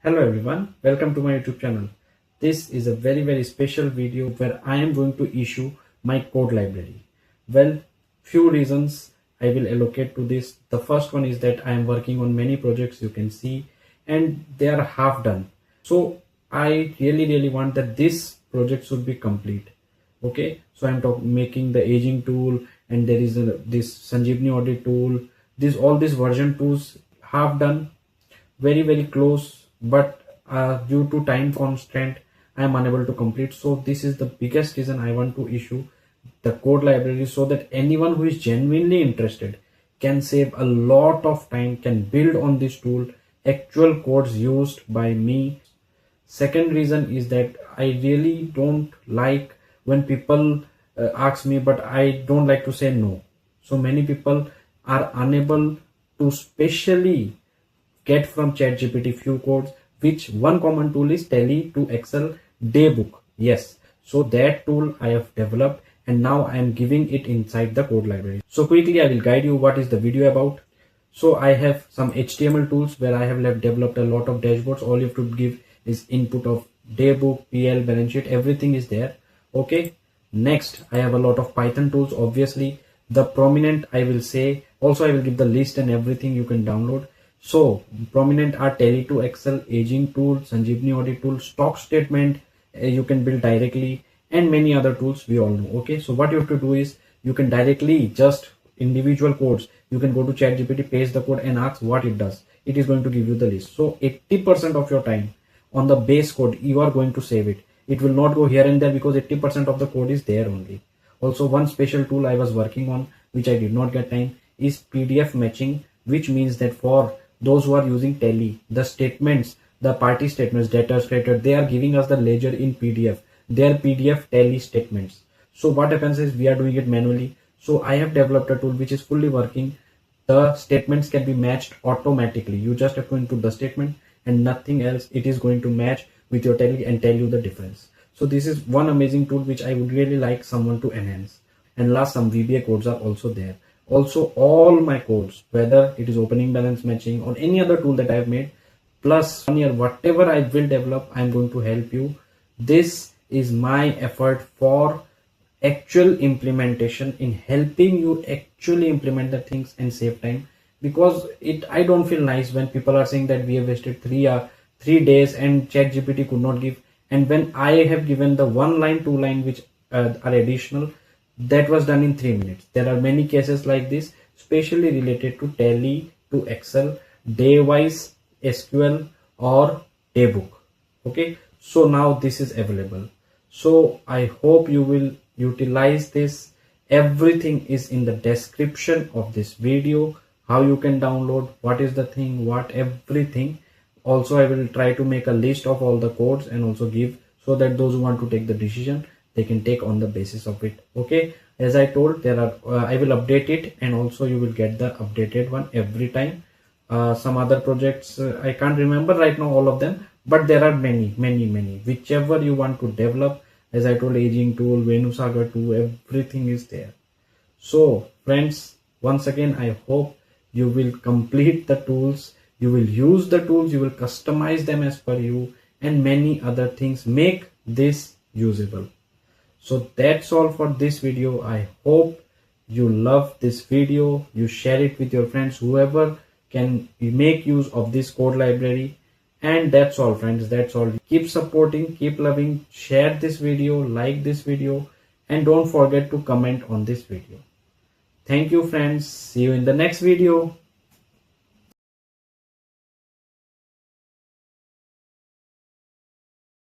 Hello everyone, welcome to my YouTube channel. This is a very special video where I am going to issue my code library. Well, few reasons I will allocate to this. The first one is that I am working on many projects you can see and they are half done. So I really want that this project should be complete. Okay, so I'm making the aging tool and there is this Sanjibni Audit tool. All these version tools half done, very close, but due to time constraint I am unable to complete. So this is the biggest reason I want to issue the code library, so that anyone who is genuinely interested can save a lot of time, can build on this tool actual codes used by me. Second reason is that I really don't like when people ask me, but I don't like to say no. So many people are unable to specially get from ChatGPT few codes, which one common tool is Tally to Excel Daybook. Yes, so that tool I have developed and now I am giving it inside the code library. So quickly I will guide you what is the video about. So I have some HTML tools where I have developed a lot of dashboards. All you have to give is input of Daybook, PL, balance sheet, everything is there. Okay. Next, I have a lot of Python tools. Obviously, the prominent I will say. Also, I will give the list and everything you can download. So prominent are Tally to Excel, Aging tool, Sanjibni Audit tool, stock statement you can build directly, and many other tools we all know. Okay, so what you have to do is you can directly just individual codes. You can go to ChatGPT, paste the code and ask what it does. It is going to give you the list. So 80% of your time on the base code you are going to save it. It will not go here and there because 80% of the code is there only. Also, one special tool I was working on which I did not get time is PDF matching, which means that for those who are using Tally, the statements, the party statements, debtors, creditors, they are giving us the ledger in PDF, their PDF Tally statements. So what happens is we are doing it manually. So I have developed a tool which is fully working. The statements can be matched automatically. You just have to input the statement and nothing else. It is going to match with your Tally and tell you the difference. So this is one amazing tool which I would really like someone to enhance. And last, some VBA codes are also there. Also, all my codes, whether it is opening balance matching or any other tool that I have made, plus 1 year, whatever I will develop, I am going to help you. This is my effort for actual implementation, in helping you actually implement the things and save time. Because I don't feel nice when people are saying that we have wasted 3 days and ChatGPT could not give. And when I have given the 1 line, 2 line which are additional, that was done in 3 minutes. There are many cases like this, especially related to Tally to Excel, day-wise SQL or Daybook. Okay, so now this is available. So I hope you will utilize this. Everything is in the description of this video. How you can download, what is the thing, what everything. Also, I will try to make a list of all the codes and also give, so that those who want to take the decision, they can take on the basis of it. Okay, as I told, there are I will update it and also you will get the updated one every time. Some other projects I can't remember right now all of them, but there are many whichever you want to develop. As I told, aging tool, Venu Sagar tool, everything is there. So friends, once again, I hope you will complete the tools, you will use the tools, you will customize them as per you, and many other things. Make this usable. So that's all for this video. I hope you love this video. You share it with your friends, whoever can make use of this code library. And that's all, friends. That's all. Keep supporting, keep loving, share this video, like this video, and don't forget to comment on this video. Thank you, friends. See you in the next video.